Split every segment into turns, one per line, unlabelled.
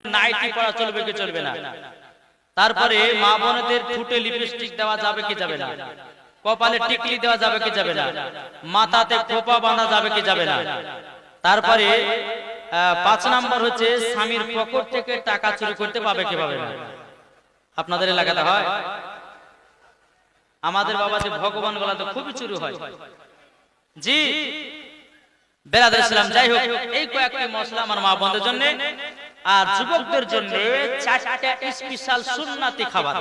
Nightie পরা চলবে কি চলবে না? তারপরে মা বোনদের ঠোঁটে লিপস্টিক দেওয়া যাবে কি যাবে না? কপালে টিকলি দেওয়া যাবে কি যাবে না? মাথাতে খোপা বাঁধা যাবে কি যাবে না? তারপরে 5 নাম্বার হচ্ছে স্বামীর পকেট থেকে টাকা চুরি করতে পাবে কি পাবে না? আপনাদের এলাকাতে হয়? আমাদের বাবাজি ভগবান বলা তো খুবই চুরি হয়। জি বেরাদার ইসলাম, যাই হোক এই কয়েকটি মশলা আমার মা বোনদের জন্য আর যুবকদের জন্য 4টা স্পেশাল সুন্নাতি খাবার।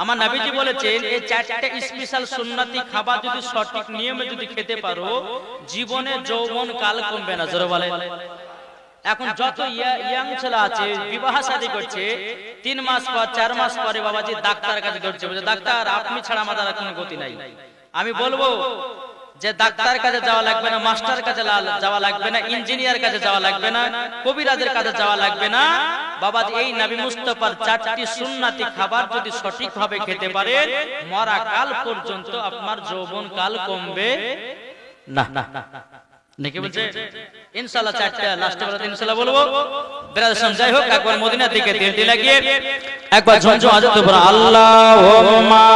আমার নবীজি বলেছেন এই 4টা স্পেশাল সুন্নাতি খাবার যদি সঠিক নিয়মে যদি খেতে পারো জীবনে যৌবন কাল কমবে না। জোরে বলেন। এখন যত ইয়াং ছেলে আছে বিবাহ শাদী করছে 3 মাস পর 4 মাস পরে বাবাজি ডাক্তারের কাছে দৌড়ছে, বলে ডাক্তার আপনি ছাড়া আমাদের আর কোনো গতি নাই। আমি বলবো যে ডাক্তার কাছে যাওয়া লাগবে না, মাস্টার কাছে যাওয়া লাগবে না, ইঞ্জিনিয়ার কাছে যাওয়া লাগবে না, কবিরাজের কাছে যাওয়া লাগবে না। বাবাজি এই নবী মুস্তাফার 4টি সুন্নাতি খাবার যদি সঠিকভাবে খেতে পারে মরা কাল পর্যন্ত আপনার যৌবন কাল কমবে না। নাকি বলছে ইনশাআল্লাহ 4টা লাস্টে বলতে ইনশাআল্লাহ বলবো। ব্রাদার যাই হোক একবার মদিনার দিকে দিল লাগিয়ে একবার ঝঞ্ঝু আজাদ করে আল্লাহুম্মা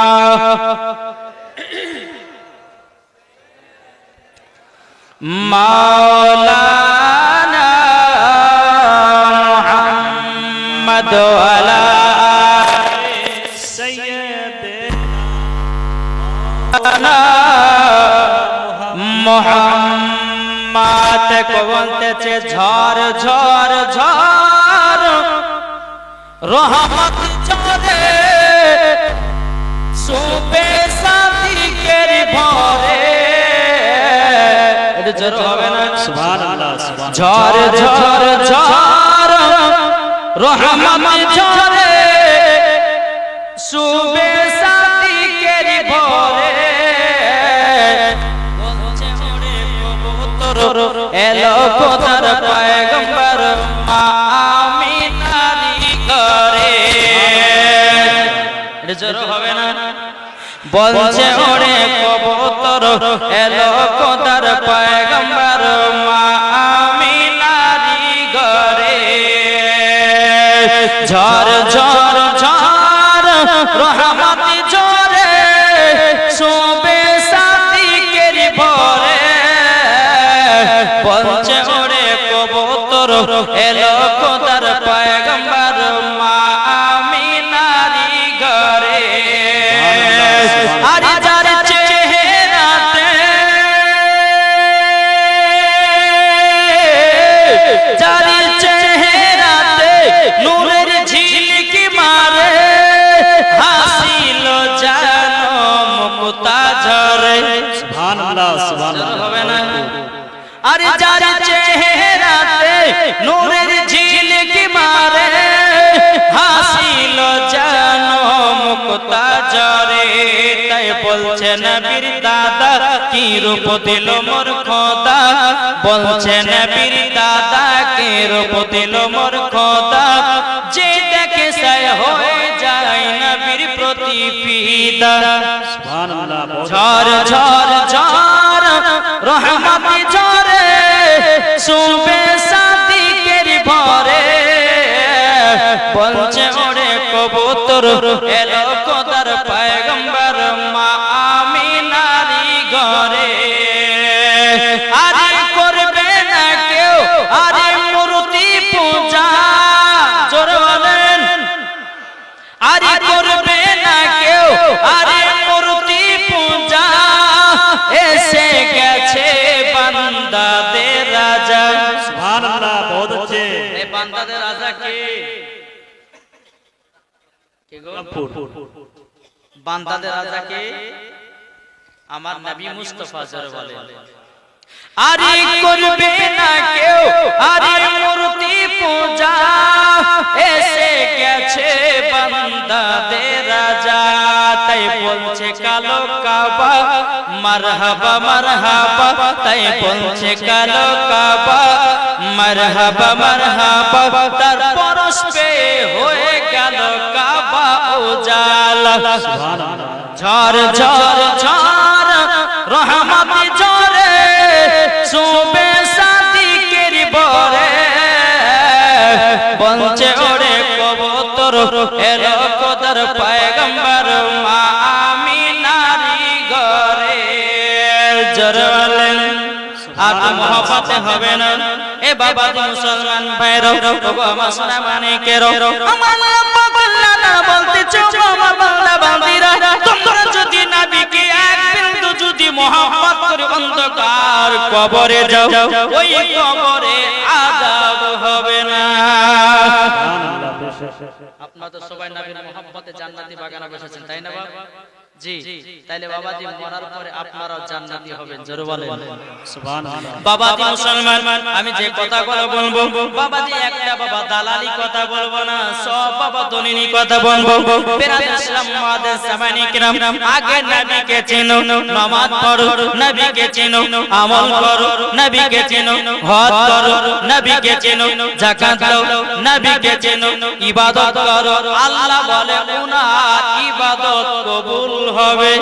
মাওলানা মুহাম্মদ আলা সাইয়্যিদিনা মুহাম্মদ কো বলতেছে ঝড় ঝড় ঝড় রহমত ঝরে সুবে সাদিকের ভরে। এটা জোর হবে না? সুবহানাল্লাহ সুবহানাল্লাহ। ঝড় ঝড় ঝড় রহমত ঝরে সুবে সাদিকের ভরে। বলছে ওরে কবুতর এলো খোদার পয়গম্বর আমিনারি করে। এটা জোর হবে না? বলছে ওরে কবুতর এলো খোদার পয়গম্বর আমিনারি করে। ঝড় ঝড় ঝড় রহমত ঝরে সুবে সাদিকের ভরে। বলছে ওরে কবুতর এলো খোদার পয়গম্বর আমিনারি ঘরে। আরে যার চেহারাতে যার চেহারাতে নূরের ঝিলকি মারে হাসিল জানো মুক্তা ঝরে। সুবহানাল্লাহ সুবহানাল্লাহ। হবে না? আরে যার চেহারাতে নূরের ঝিলকি মারে হাসিল জানো মুক্তা ঝরে। তাই বলছে নবীর দাদা কি রূপ দিল মোর খোদা। বলছে নবীর দাদা কি রূপ দিল মোর খোদা। যে দেখে সে হয়ে যায় নবীর প্রতি ফিদা। সুবহানাল্লাহ। ঝড় ঝড় ঝড় রহমত ঝরে সুবে সাদিকের ভরে। বলছে ওরে কবুতর এলো খোদার পয়গম্বর আমিনারি ঘরে। আরে করবে না কেউ আরে মূর্তি পূজা। জোরে বলেন। আরে করবে না কেউ আরে মূর্তি পূজা। এসে গেছে বান্দাদের রাজা। সুবহানাল্লাহ। বহুত আছে। এই বান্দাদের রাজা কে? কে গো? বান্দাদের রাজা কে? আমার নবী মুস্তাফা। জোরে বলেন। আরে করবে না কেউ আরে মূর্তি পূজা। এসে গেছে বান্দাদের রাজা। তাই বলছে কালো কাবা মারহাবা মারহাবা। তাই বলছে কালো কাবা মারহাবা মারহাবা। তার পরশ পে হয়ে গেল কাবা উজালা। সুবহানাল্লাহ। ঝড় ঝড় ঝড় রহমত ঝরে সুবে সাদিকের ভরে। বলছে পুত্র এলো খোদার পয়গম্বর মা আমিনারি ঘরে। জোরে বলেন আর মোহব্বত হবে না। এ বাবা মুসলমান ভাইরা ওগো আমার সোনা মানিকেরা, আমার আল্লাহ আল্লাহ বলতেছে আমার বান্দা বান্দীরা, তোমরা যদি নবীকে এক বিন্দু যদি মোহব্বত করে অন্ধকার কবরে যাও, ওই কবরে আযাব হবে না। আপনারা তো সবাই নবীর মোহব্বতে জান্নাতি বাগানে বসেছেন, তাই না বাবা? জি, তাইলে বাবাজি মরার পরে আপনারাও জান্নাতি হবেন। জোরে বলেন সুবহানাল্লাহ। বাবাজি মুসলমান, আমি যে কথাগুলো বলবো বাবাজি একটা বাবা দালালি কথা বলবো না, সব বাবা দলিলি কথা বলবো। বেরাদ ইসলাম মুআদ্দিস সামানি কিরাম, আগে নবীকে চিনো, নামাজ পড়ো, নবীকে চিনো, আমল করো, নবীকে চিনো, হজ করো, নবীকে চিনো, যাকাত দাও, নবীকে চিনো, ইবাদত করো। আল্লাহ বলে উনার ইবাদত কবুল হবে।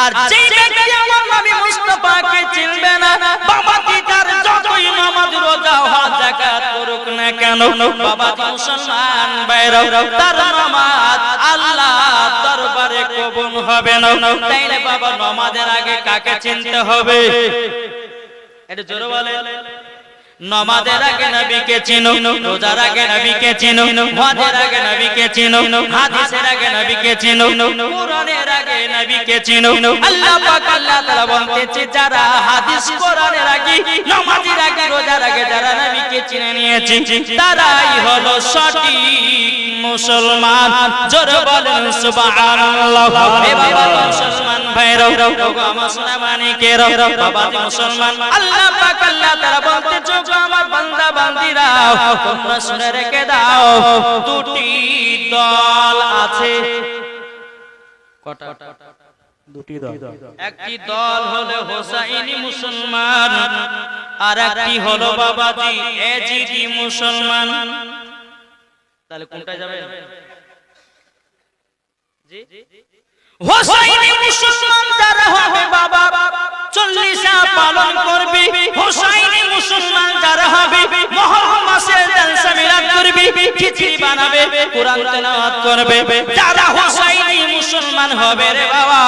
আর যেই ব্যক্তি আমার নবী মুস্তাফাকে চিনবে না, বাবাজি তার যতই নামাজ রোজা হজ যাকাত করুক না কেন, বাবাজি মুসলমান ভাইরা তার নামাজ আল্লাহর দরবারে কবুল হবে না। তাইলে বাবা নামাজের আগে কাকে চিনতে হবে? এটা জোরে বলে। নামাজের আগে নবীকে চিনো, রোজার আগে নবীকে চিনো, হজের আগে নবীকে চিনো, হাদিসের আগে নবীকে চিনো, কোরআনের আগে নবীকে চিনো। আল্লাহ পাক আল্লাহ তাআলা বলতেছে যারা হাদিস কোরআনের আগে, নামাজের আগে, রোজার আগে যারা নবীকে চিনে নিয়েছে তারাই হলো সঠিক মুসলমান। জোরে বলেন সুবহানাল্লাহ। এ বাবা মুসলমান ভাইরা ওগো আমার সোনা মানিকেরা, বাবা মুসলমান, আল্লাহ পাক আল্লাহ তাআলা বলতেছে আমার বান্দা বান্দীরা তোমরা শুনে রেখে দাও, দুটি দল আছে। কটা? দুটি দল। একটি দল হলো হোসাইনি মুসলমান, আর একটি হলো বাবাজি এজিদি মুসলমান। তাহলে কোনটা যাবে? জি, হোসাইনি মুসলমান যারা হবে বাবা 40 পালন করবে, হোসাইনি মুসলমান যারা হবে মুহররম মাসে জলসা মিলাদ করবে, খিচড়ি বানাবে, কোরআন তেলাওয়াত করবে। যারা হোসাইনি মুসলমান হবে রে বাবা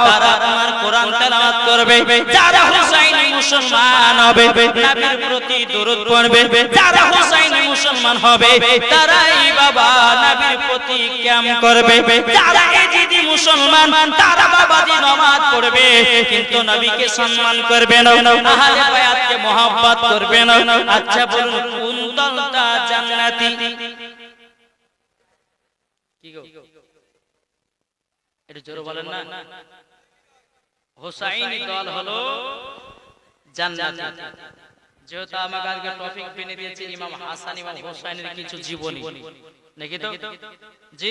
তারা আমার কোরআন তেলাওয়াত করবে। যারা হোসাইনি মুসলমান হবে নবীর প্রতি দরুদ পড়বে। যারা হোসাইনি মুসলমান হবে তারাই বাবা নবীর প্রতি কিয়াম করবে। যারা এজিদি মুসলমান তারা বাবাজি নামাজ পড়বে কিন্তু নবীকে সম্মান করবে না, আহলে বায়াতকে মোহাব্বত করবে না। আচ্ছা বলুন কোন দলটা জান্নাতি? কি গো এটা জোরে বলেন না। হোসাইনি দল হলো জান্নাতি। যেহেতু আমাকে আজকে টপিক পেনে দিয়েছে ইমাম হাসান ইমাম হোসাইনের কিছু জীবনী, নাকি তো? জি,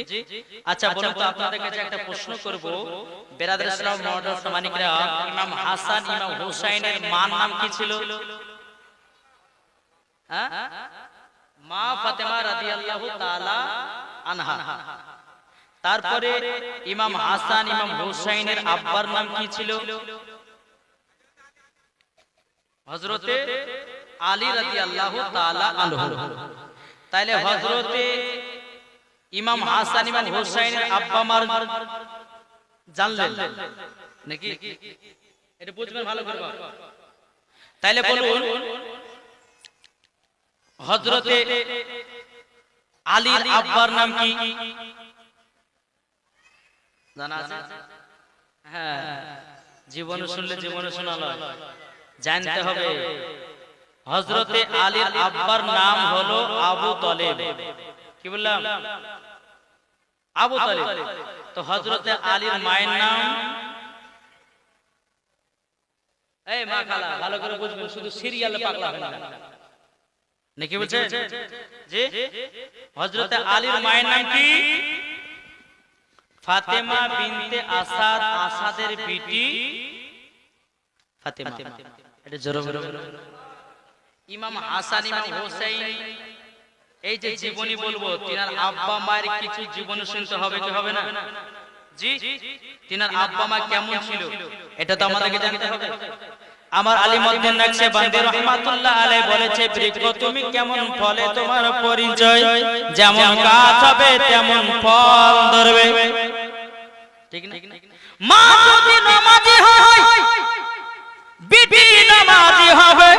আচ্ছা বলুন তো আপনাদের কাছে একটা প্রশ্ন করব, বেরাদার ইসলাম মুআদ্দিস মানিকরা, ইমাম হাসান ইমাম হোসাইনের মার নাম কি ছিল? হ্যাঁ, মা ফাতেমা রাদিয়াল্লাহু তাআলা আনহা। তারপরে ইমাম হাসান ইমাম হোসাইনের আব্বার নাম কি ছিল? হযরতে আলী রাদিয়াল্লাহু তাআলা আনহু। তাইলে হযরতে ইমাম হাসান ইমাম হোসাইনের আব্বা মার জানলেন নাকি? এটা বুঝবেন ভালো করে। তাইলে বলুন হযরতে আলীর আব্বার নাম কি জানা আছে? হ্যাঁ, জীবন শুনলে জীবন শোনালো, জানতে হবে। হযরতে আলীর আব্বার নাম হলো আবু তালেব। কি বললাম? আবু তালেব। তো হযরতে আলীর মায়ের নাম, এই মা খালা ভালো করে বুঝবেন, শুধু সিরিয়ালে পাগলা হয় না নাকি বলছেন? জি, হযরতে আলীর মায়ের নাম কি? ফাতেমা বিনতে আসাদ, আসাদের বিটি ফাতেমা। এটা জোরে বলো। ইমাম হাসান ইমাম হোসেন এই যে জীবনী বলবো, তিনার আব্বা মায়ের কিছু জীবনী শুনতে হবে কি হবে না? জি, তিনার আব্বা মা কেমন ছিল এটা তো আমাদেরকে জানতে হবে। আমার আলিমউদ্দিন নকশবন্দি রহমাতুল্লাহ আলাইহি বলেছে, বৃক্ষ তুমি কেমন ফলে তোমার পরিচয়, যেমন গাছ হবে তেমন ফল ধরবে। ঠিক না? মা যদি নামাজি হয় বিটি নামাজি হবে,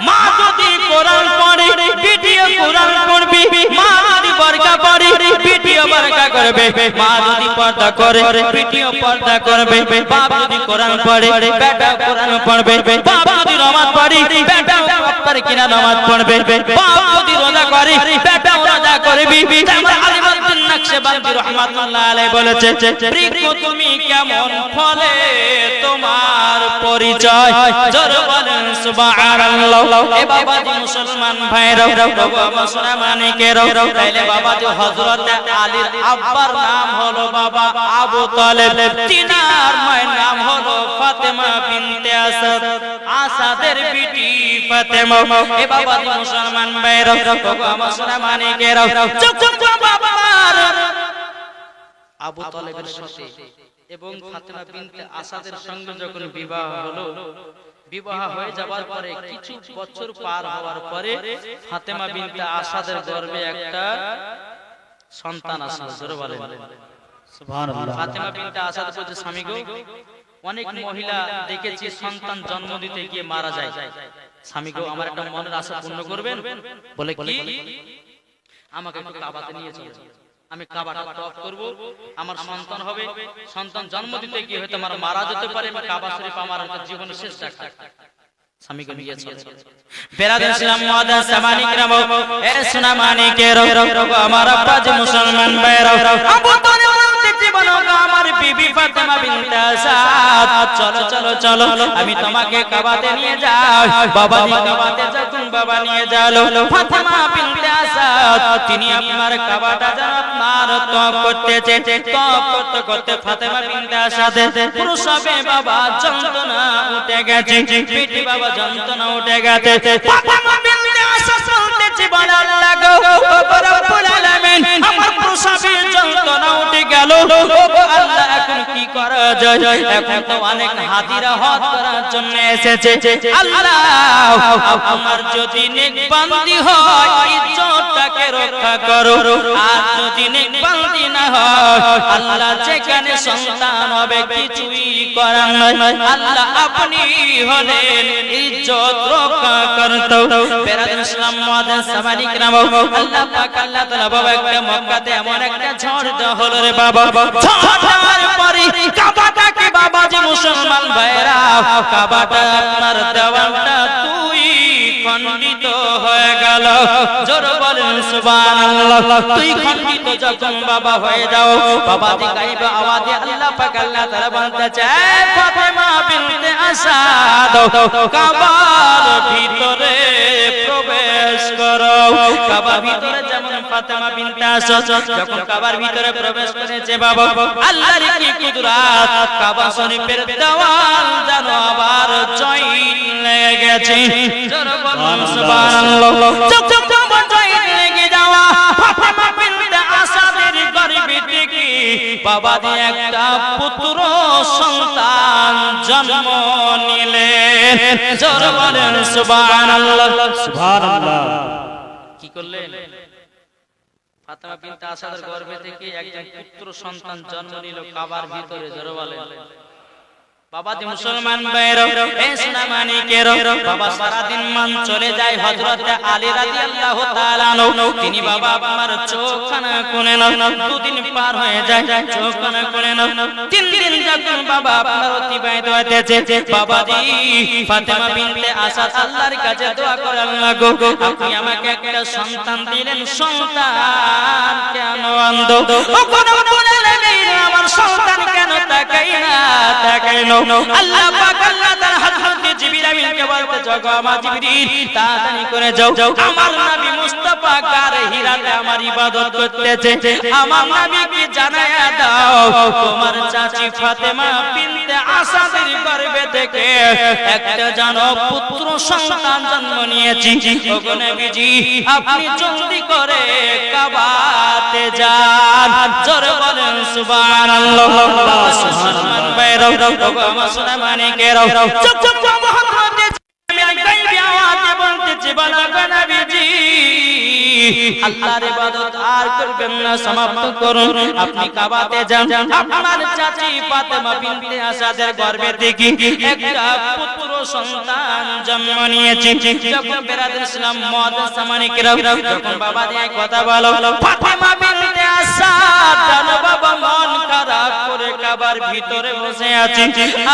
মা যদি কোরআন পড়ে বিটিও কোরআন পড়বে, মা যদি বরকা পড়ে বিটিও বরকা করবে, মা যদি পর্দা করে বিটিও পর্দা করবে, বাপ যদি কোরআন পড়ে বেটা কোরআন পড়বে, বাপ যদি নামাজ পড়ে বেটা প্রপার কিনা নামাজ পড়বে, বাপ যদি রোজা করে বেটা রোজা করবে। আমার আলিমউদ্দিন নকশবন্দি রহমাতুল্লাহ আলাইহি বলেছে, বৃক্ষ তুমি কেমন ফলে তোমার পরিচয়, জোরে বলেন সুবহানাল্লাহ। এ বাবাজি মুসলমান ভাইরা, বাবা সোনা মানিকেরা, তাইলে বাবাজি হযরত আলীর আব্বার নাম হলো বাবা আবু তালেব, তিনার মায়ের নাম হলো ফাতেমা বিনতে আসাদ, আসাদের বিটি ফাতেমা। এ বাবাজি মুসলমান ভাইরা, বাবা সোনা মানিকেরা, যখন বাবার আবু তালেবের সাথে এবং ফাতেমা বিনতে আসাদের সঙ্গে যখন বিবাহ হলো, বিবাহ হয়ে যাবার পরে কিছু বছর পার হওয়ার পরে ফাতেমা বিনতে আসাদের গর্ভে একটা সন্তান আসলো। জোরে বলেন সুবহানাল্লাহ। ফাতেমা বিনতে আসাদ বলছে, স্বামী গো, অনেক মহিলা দেখেছি সন্তান জন্ম দিতে গিয়ে মারা যায়, স্বামী গো আমার একটা মনের আশা পূর্ণ করবেন? বলে কি, আমাকে একটু কাবাতে নিয়ে চলো, আমি কাবাটা তওয়াফ করব, আমার সন্তান হবে, সন্তান জন্ম দিতে গিয়ে হয়তো আমার মারা যেতে পারে, আমি কাবা শরীফ আমার জীবনের শেষ দেখা। স্বামীকে নিয়ে চলেছে। বেরাদার ইসলাম মুআদ্দাস সামানি کرام, এ সোনা মানিকের, আমার আব্বা যে মুসলমান ভাইরা, আবু তালেব বলতে জীবন আমার বিবি ফাতেমা বিনতে আসাদ, চলো চলো চলো আমি তোমাকে কাবাতে নিয়ে যাই। বাবাজি কাবাতে যখন বাবা নিয়ে গেল, ফাতেমা বিনতে আসাদ তিনি আপনার কাবাটা আপনার তওয়াফ করতেছে, তওয়াফ করতে করতে ফাতেমা বিনতে আসাদের প্রসবে বাবা যন্ত্রণা উঠে গেছে, পিঠে বাবা যন্ত্রণা উঠে গেছে। ফাতেমা বিনতে আসাদ বলতেছে, বলে আল্লাহ গো রব্বুল আলামিন, আমার প্রসবে যন্ত্রণা উঠে গেল, আল্লাহ এখন কি করা যায়? এখন তো অনেক হাজিরা হজ করার জন্য এসেছে, আল্লাহ আমার যদি নেক বান্দি হয় ইজ্জতটাকে রক্ষা করো, আর যদি নেক বান্দি না হয় আল্লাহ যেখানে সন্তান হবে কিছুই করার নয়, আল্লাহ আপনি হলেন ইজ্জত রক্ষা করতে। বেরাদার ইসলাম মুআদ্দাস সামানি کرام, আল্লাহ পাক আল্লাহ তাআলা বাবা একটা মক্কাতে এমন একটা ঝড় হলো রে বাবা, ঝড়ের পরে কাবাটাকে বাবাজি মুসলমান ভাইরা, কাবাটা আপনার দেওয়ালটা তুই খণ্ডিত হয়ে গেল। জোরে বলেন সুবহানাল্লাহ। তুই খণ্ডিত যখন বাবা হয়ে যাও, বাবাজি গায়েবে আওয়াজে আল্লাহ পাক আল্লাহ তাআলা বলতেছে, ফাতেমা বিনতে আসাদ কাবার ভিতরে প্রবেশ করো। কাবার ভিতরে যেমন ফাতেমা বিনতে আসাদ যখন কাবার ভিতরে প্রবেশ করেছে বাবা, আল্লাহর কি কুদরত, কাবা শরীফের দেওয়াল যেন আবার জয়েন্ট লেগে গেছে। জোরে বলুন সুবহানাল্লাহ। যখন জয়েন্ট লেগে যাওয়া ফাতেমা বিনতে আসাদের গর্ভে থেকে বাবাজি একটা পুত্র সন্তান জন্ম নিলেন। জোরে বলেন সুবহানাল্লাহ সুবহানাল্লাহ। কি করলেন? ফাতেমা বিনতে আসাদের গর্ভে থেকে একজন পুত্র সন্তান জন্ম নিল কাবার ভিতরে। জোরে বলেন বাবাজি মুসলমান ভাইরা, এ সোনা মানিকের, বাবা সারা দিন মান চলে যায় হযরত আলী রাদিয়াল্লাহু তাআলা আনহু, তিনি বাবা আপনার চোখখানা কোণে না, দুদিন পার হয়ে যায় চোখখানা কোণে না, তিন দিন যখন বাবা আপনার অতিবাহিত হয়েছে, বাবাজি ফাতেমা বিনতে আসাদ আল্লাহর কাছে দোয়া করে, আল্লাহ গো আপনি আমাকে একটা সন্তান দিলেন, সন্তান কেন আনন্দ, ও কোন বলে নেই আমার সন্তান কেন তাকাই না তাকাই না। আল্লাহ পাক আল্লাহ তাআলা হযরত জিবরিল আমিনকে বলতে, জগো আমার জিবরিল তাড়াতাড়ি করে যাও, আমার নবী মুস্তাফা গারে হিরাতে আমার ইবাদত করতেছে, আমার নবীকে জানায়া দাও তোমার চাচি ফাতেমা বিনতে আসাদের গর্ভে থেকে একটা যেন পুত্র সন্তান জন্ম নিয়েছে। ওগো নবীজি আপনি জলদি করে কাবাতে যান। জোরে বলেন সুবহানাল্লাহ। সুবহানাল্লাহ। আমার সোনা মানিকের, চুপ চুপ মুহাম্মদ আল্লাহর ইবাদত আর করবেন না, সমাপ্ত করুন। আপনি কাবাতে যান, আপনার চাচি ফাতেমা বিনতে আসাদের গর্ভে থেকে একটা পুত্র সন্তান জন্ম নিয়েছে। যখন বেরাদুল ইসলাম মুআদ্দাস সামানিকরা যখন বাবা দিয়ে কথা বলো, ফাতেমা বিনতে আসাদ জানো বাবা মন খারাপ করে কাবার ভিতরে বসে আছে।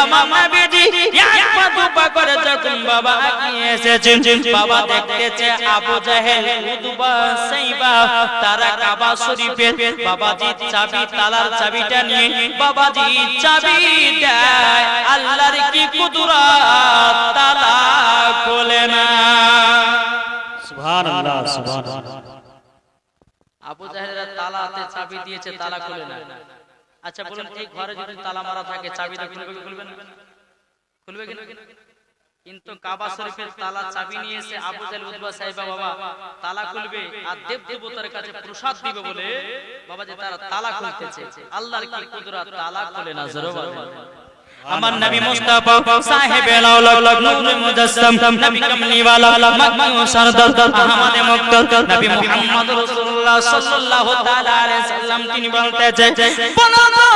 আমার নবীজি এক পা দুপা করে যখন বাবা এগিয়ে এসেছেন, বাবা দেখতেছে আবু জাহেল, উতবা, সাইবা তারা কাবা শরীফের বাবাজি চাবি, তালার চাবিটা নিয়ে বাবাজি চাবি দেয়। আল্লাহর কি কুদরত, তালা খোলে না।
সুবহানাল্লাহ সুবহানাল্লাহ।
আবু জাহেলের তালাতে চাবি দিয়েছে, তালা খুলে না। আচ্ছা বলুন, এই ঘরে যদি তালা মারা থাকে চাবি দিয়ে খুলবে কি খুলবে না? খুলবে কি না? কিন্তু কাবা শরীফের তালা চাবি নিয়েছে আবু জাহেল, উতবা, সাইবা বাবা তালা খুলবে আর দেব দেবতার কাছে প্রসাদ দিবে বলে বাবা যে তারা তালা খুলতেছে। আল্লাহর কি কুদরত, তালা খুলে না। জোরে বলেন। আমার নবী মুস্তাফা সাহেবে লাউলাক নূরে মুজাসসাম, নবী কামলিওয়ালা মকবুল সরদার আহমদে মুক্তার নবী মুহাম্মদ রাসূলুল্লাহ সাল্লাল্লাহু তাআলা আলাইহি সাল্লাম তিনি বলতেছে, বলো না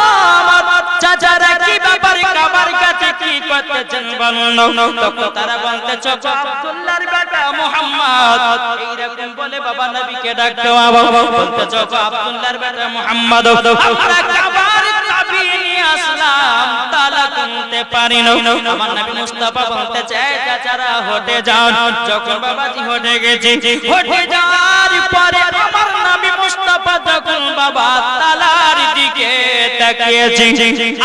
আমার চাচারা কি ব্যাপারে কাবার কাছে কি করতেছেন বলুন। তখন তারা বলতেছে আব্দুল্লাহর বেটা মুহাম্মদ, এইরকম বলে বাবা নবীকে ডাকতে বলতেছে আব্দুল্লাহর বেটা মুহাম্মদ, আমরা কাবার চাবি নিয়ে আসলাম, তালা খুলতে পারি না। আমার নবী মুস্তাফা বলতে চায় চাচারা হটে যাও। যখন বাবাজি হটে গেছে, হটে যাওয়ার পরে আমার নবী মুস্তাফা যখন বাবা তালার দিকে তাকিয়েছে,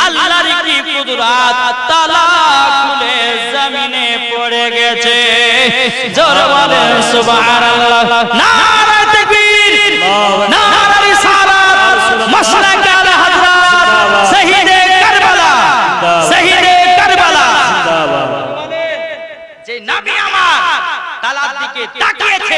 আল্লাহর কি কুদরত, তালা খুলে জমিনে পড়ে গেছে। জোরে বলেন সুবহানাল্লাহ। নারে তাকবীর, নারে রিসালাত, মাসলাক আলা হযরত শহীদে কারবালা, শহীদে কারবালা। যে নবী আমার তালার দিকে তাকিয়েছে